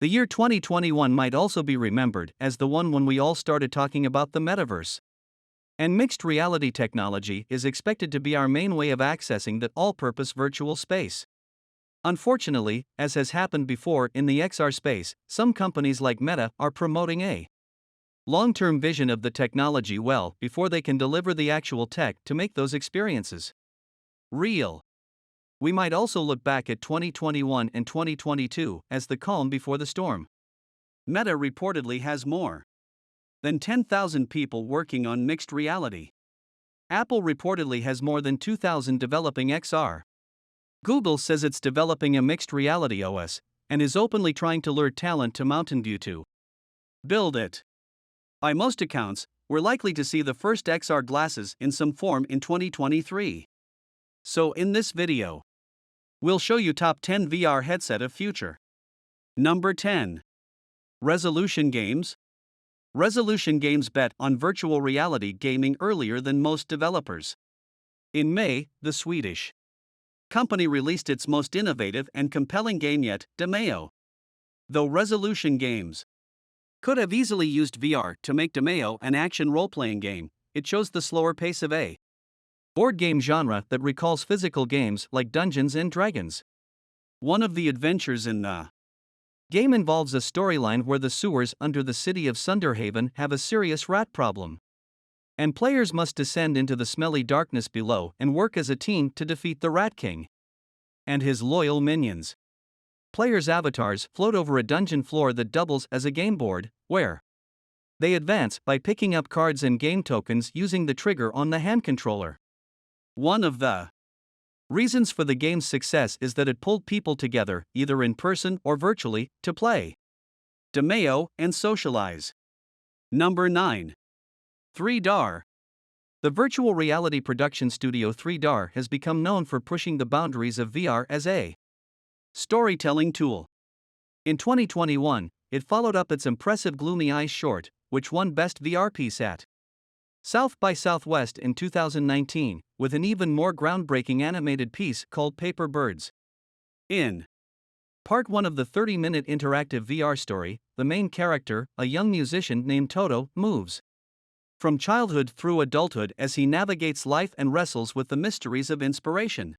The year 2021 might also be remembered as the one when we all started talking about the metaverse. And mixed reality technology is expected to be our main way of accessing that all purpose virtual space. Unfortunately, as has happened before in the XR space, some companies like Meta are promoting a long term vision of the technology well before they can deliver the actual tech to make those experiences real. We might also look back at 2021 and 2022 as the calm before the storm. Meta reportedly has more than 10,000 people working on mixed reality. Apple reportedly has more than 2,000 developing XR. Google says it's developing a mixed reality OS and is openly trying to lure talent to Mountain View to build it. By most accounts, we're likely to see the first XR glasses in some form in 2023. So in this video, we'll show you top 10 VR headset of future. Number 10. Resolution Games. Resolution Games bet on virtual reality gaming earlier than most developers. In May, the Swedish company released its most innovative and compelling game yet, DeMeo. Though Resolution Games could have easily used VR to make DeMeo an action role-playing game, it chose the slower pace of a board game genre that recalls physical games like Dungeons and Dragons. One of the adventures in the game involves a storyline where the sewers under the city of Sunderhaven have a serious rat problem, and players must descend into the smelly darkness below and work as a team to defeat the Rat King and his loyal minions. Players' avatars float over a dungeon floor that doubles as a game board, where they advance by picking up cards and game tokens using the trigger on the hand controller. One of the reasons for the game's success is that it pulled people together, either in person or virtually, to play DeMeo and socialize. Number 9. 3DAR. The virtual reality production studio 3DAR has become known for pushing the boundaries of VR as a storytelling tool. In 2021, it followed up its impressive Gloomy Eyes short, which won Best VR Piece at South by Southwest in 2019, with an even more groundbreaking animated piece called Paper Birds. In part 1 of the 30-minute interactive VR story, the main character, a young musician named Toto, moves from childhood through adulthood as he navigates life and wrestles with the mysteries of inspiration.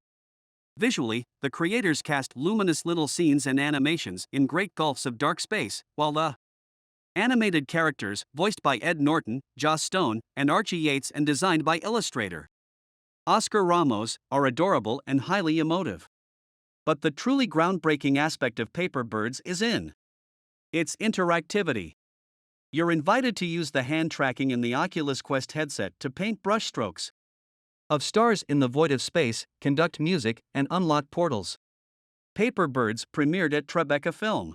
Visually, the creators cast luminous little scenes and animations in great gulfs of dark space, while the animated characters, voiced by Ed Norton, Joss Stone, and Archie Yates and designed by illustrator Oscar Ramos, are adorable and highly emotive. But the truly groundbreaking aspect of Paper Birds is in its interactivity. You're invited to use the hand tracking in the Oculus Quest headset to paint brushstrokes of stars in the void of space, conduct music, and unlock portals. Paper Birds premiered at Tribeca Film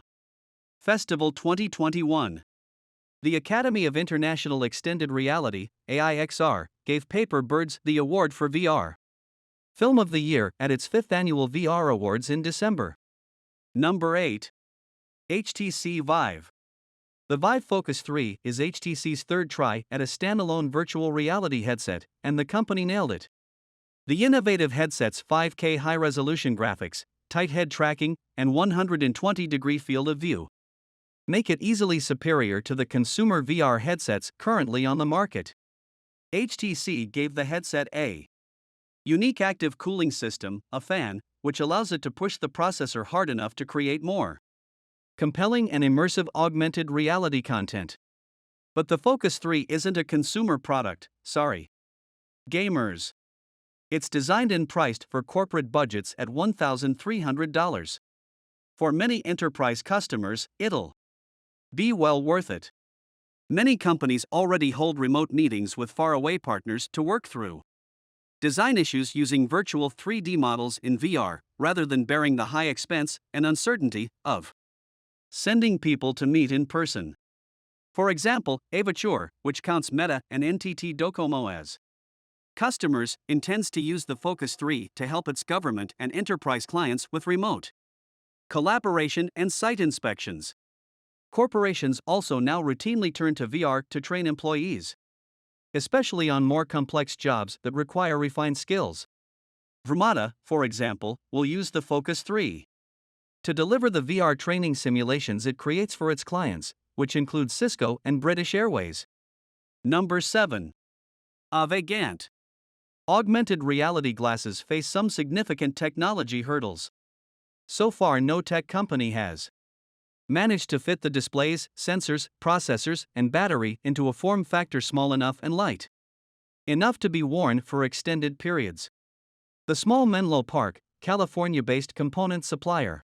Festival 2021. The Academy of International Extended Reality, AIXR, gave Paper Birds the award for VR Film of the Year at its 5th annual VR Awards in December. Number 8. HTC Vive. The Vive Focus 3 is HTC's third try at a standalone virtual reality headset, and the company nailed it. The innovative headset's 5K high-resolution graphics, tight head tracking, and 120-degree field of view make it easily superior to the consumer VR headsets currently on the market. HTC gave the headset a unique active cooling system, a fan, which allows it to push the processor hard enough to create more compelling and immersive augmented reality content. But the Focus 3 isn't a consumer product, sorry. Gamers. It's designed and priced for corporate budgets at $1,300. For many enterprise customers, it'll be well worth it. Many companies already hold remote meetings with faraway partners to work through design issues using virtual 3D models in VR, rather than bearing the high expense and uncertainty of sending people to meet in person. For example, Avature, which counts Meta and NTT Docomo as customers, intends to use the Focus 3 to help its government and enterprise clients with remote collaboration and site inspections. Corporations also now routinely turn to VR to train employees, especially on more complex jobs that require refined skills. Vermata, for example, will use the Focus 3 to deliver the VR training simulations it creates for its clients, which include Cisco and British Airways. Number 7. Avegant. Augmented reality glasses face some significant technology hurdles. So far, no tech company has managed to fit the displays, sensors, processors, and battery into a form factor small enough and light enough to be worn for extended periods. The small Menlo Park, California-based component supplier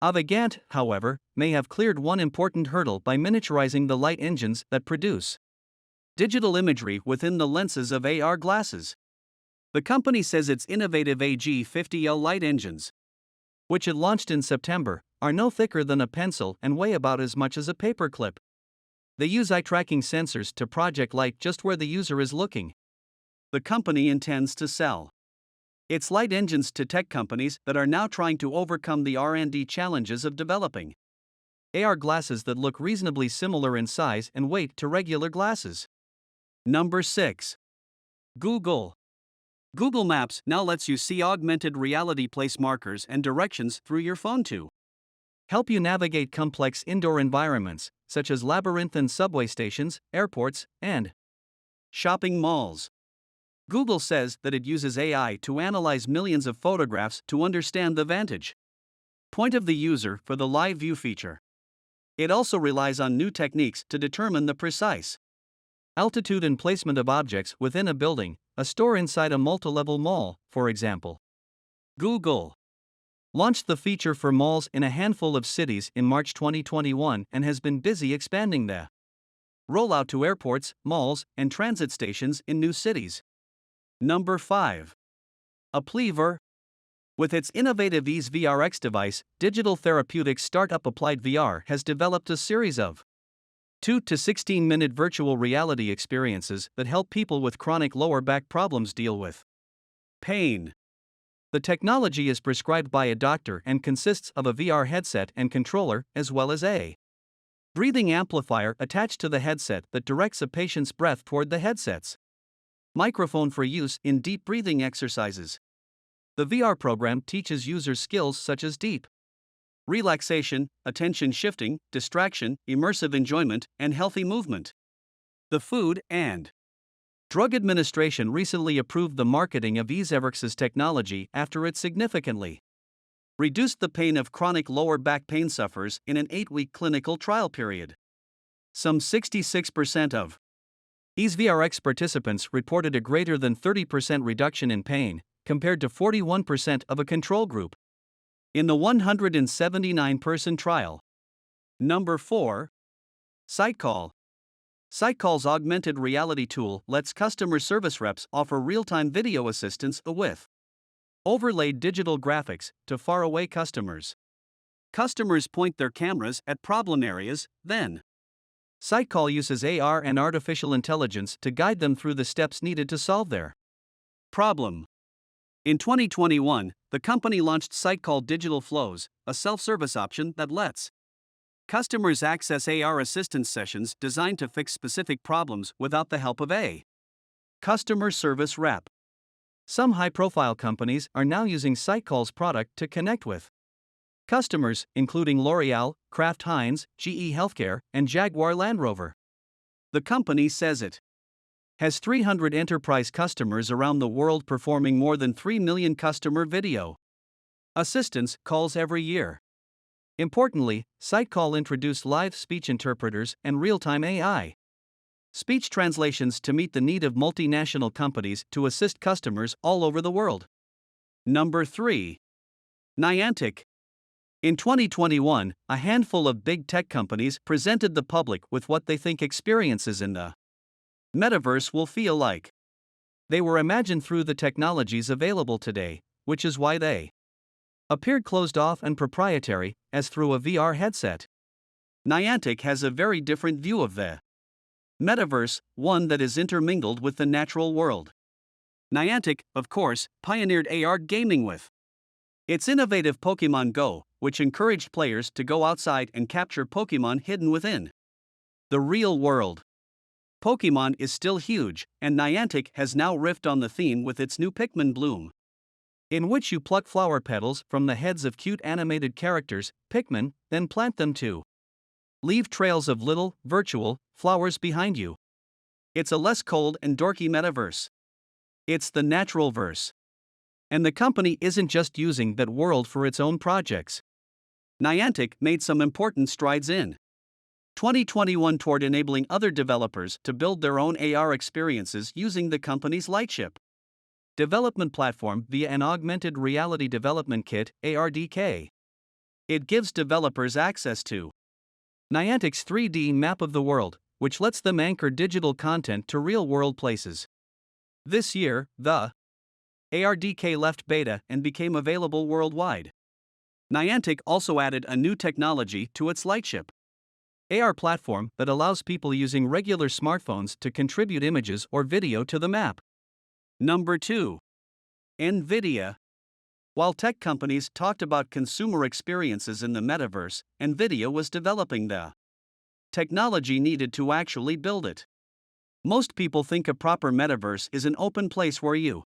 Avegant, however, may have cleared one important hurdle by miniaturizing the light engines that produce digital imagery within the lenses of AR glasses. The company says its innovative AG50L light engines, which it launched in September, are no thicker than a pencil and weigh about as much as a paperclip. They use eye-tracking sensors to project light just where the user is looking. The company intends to sell its light engines to tech companies that are now trying to overcome the R&D challenges of developing AR glasses that look reasonably similar in size and weight to regular glasses. Number 6. Google. Google Maps now lets you see augmented reality place markers and directions through your phone to help you navigate complex indoor environments, such as labyrinthine subway stations, airports, and shopping malls. Google says that it uses AI to analyze millions of photographs to understand the vantage point of the user for the live view feature. It also relies on new techniques to determine the precise altitude and placement of objects within a building, a store inside a multi-level mall, for example. Google launched the feature for malls in a handful of cities in March 2021 and has been busy expanding the rollout to airports, malls, and transit stations in new cities. Number 5. Applever. With its innovative Ease VRX device, digital therapeutics startup Applied VR has developed a series of 2 to 16-minute virtual reality experiences that help people with chronic lower back problems deal with pain. The technology is prescribed by a doctor and consists of a VR headset and controller, as well as a breathing amplifier attached to the headset that directs a patient's breath toward the headset's microphone for use in deep breathing exercises. The VR program teaches users skills such as deep relaxation, attention shifting, distraction, immersive enjoyment, and healthy movement. The Food and Drug Administration recently approved the marketing of EaseVRX's technology after it significantly reduced the pain of chronic lower back pain sufferers in an 8-week clinical trial period. Some 66% of EaseVRX participants reported a greater than 30% reduction in pain, compared to 41% of a control group in the 179-person trial. Number 4. SiteCall. SiteCall's augmented reality tool lets customer service reps offer real-time video assistance with overlaid digital graphics to faraway customers. Customers point their cameras at problem areas, then SiteCall uses AR and artificial intelligence to guide them through the steps needed to solve their problem. In 2021, the company launched SiteCall Digital Flows, a self-service option that lets customers access AR assistance sessions designed to fix specific problems without the help of a customer service rep. Some high-profile companies are now using SiteCall's product to connect with customers, including L'Oreal, Kraft Heinz, GE Healthcare, and Jaguar Land Rover. The company says it has 300 enterprise customers around the world performing more than 3 million customer video assistance calls every year. Importantly, SiteCall introduced live speech interpreters and real-time AI speech translations to meet the need of multinational companies to assist customers all over the world. Number 3. Niantic. In 2021, a handful of big tech companies presented the public with what they think experiences in the metaverse will feel like. They were imagined through the technologies available today, which is why they appeared closed off and proprietary, as through a VR headset. Niantic has a very different view of the metaverse, one that is intermingled with the natural world. Niantic, of course, pioneered AR gaming with its innovative Pokémon Go, which encouraged players to go outside and capture Pokémon hidden within the real world. Pokémon is still huge, and Niantic has now riffed on the theme with its new Pikmin Bloom. in which you pluck flower petals from the heads of cute animated characters, Pikmin, then plant them to leave trails of little, virtual, flowers behind you. It's a less cold and dorky metaverse. It's the natural verse. And the company isn't just using that world for its own projects. Niantic made some important strides in 2021 toward enabling other developers to build their own AR experiences using the company's Lightship development platform via an augmented reality development kit, ARDK. It gives developers access to Niantic's 3D map of the world, which lets them anchor digital content to real-world places. This year, the ARDK left beta and became available worldwide. Niantic also added a new technology to its Lightship AR platform that allows people using regular smartphones to contribute images or video to the map. Number 2. NVIDIA. While tech companies talked about consumer experiences in the metaverse, NVIDIA was developing the technology needed to actually build it. Most people think a proper metaverse is an open place where you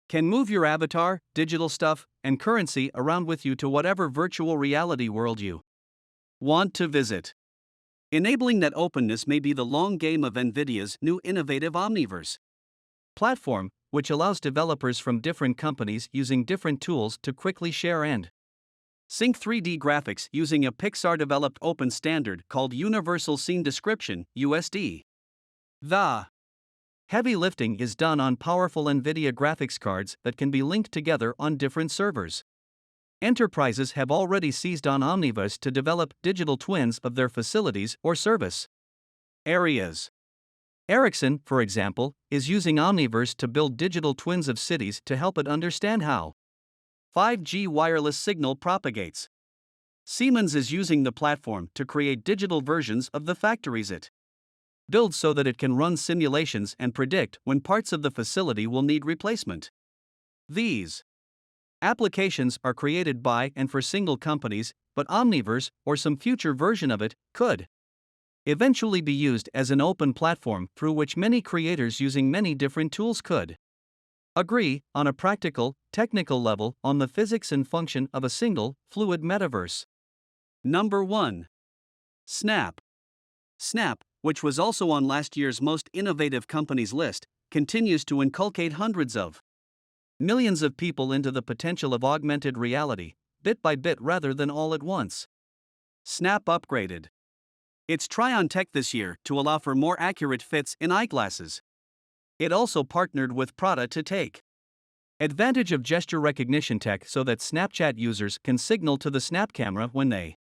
can move your avatar, digital stuff, and currency around with you to whatever virtual reality world you want to visit. Enabling that openness may be the long game of NVIDIA's new innovative Omniverse platform, which allows developers from different companies using different tools to quickly share and sync 3D graphics using a Pixar-developed open standard called Universal Scene Description, USD. The heavy lifting is done on powerful NVIDIA graphics cards that can be linked together on different servers. Enterprises have already seized on Omniverse to develop digital twins of their facilities or service areas. Ericsson, for example, is using Omniverse to build digital twins of cities to help it understand how 5G wireless signal propagates. Siemens is using the platform to create digital versions of the factories it builds so that it can run simulations and predict when parts of the facility will need replacement. These applications are created by and for single companies, but Omniverse, or some future version of it, could eventually be used as an open platform through which many creators using many different tools could agree, on a practical, technical level, on the physics and function of a single, fluid metaverse. Number 1. Snap. Snap, which was also on last year's most innovative companies list, continues to inculcate hundreds of millions of people into the potential of augmented reality, bit by bit rather than all at once. Snap upgraded its Try-On tech this year to allow for more accurate fits in eyeglasses. It also partnered with Prada to take advantage of gesture recognition tech so that Snapchat users can signal to the Snap camera when they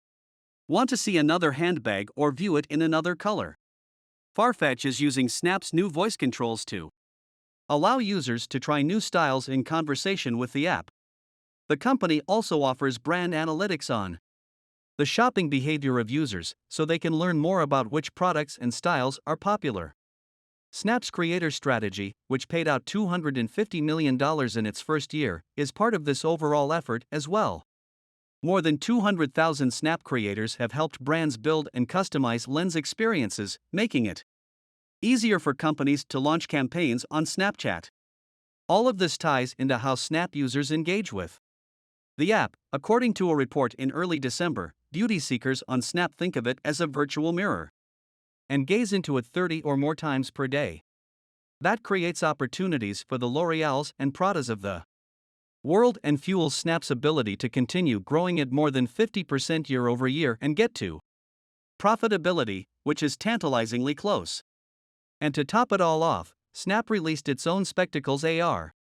want to see another handbag or view it in another color. Farfetch is using Snap's new voice controls to allow users to try new styles in conversation with the app. The company also offers brand analytics on the shopping behavior of users, so they can learn more about which products and styles are popular. Snap's creator strategy, which paid out $250 million in its first year, is part of this overall effort as well. More than 200,000 Snap creators have helped brands build and customize lens experiences, making it easier for companies to launch campaigns on Snapchat. All of this ties into how Snap users engage with the app. According to a report in early December, beauty seekers on Snap think of it as a virtual mirror and gaze into it 30 or more times per day. That creates opportunities for the L'Oreals and Pradas of the world and fuels Snap's ability to continue growing at more than 50% year over year and get to profitability, which is tantalizingly close. And to top it all off, Snap released its own Spectacles AR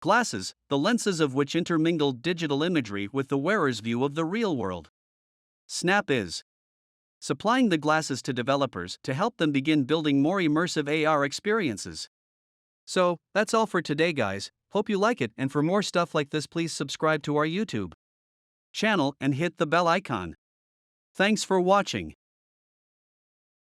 glasses, the lenses of which intermingled digital imagery with the wearer's view of the real world. Snap is supplying the glasses to developers to help them begin building more immersive AR experiences. So, that's all for today, guys. Hope you like it, and for more stuff like this, please subscribe to our YouTube channel and hit the bell icon. Thanks for watching.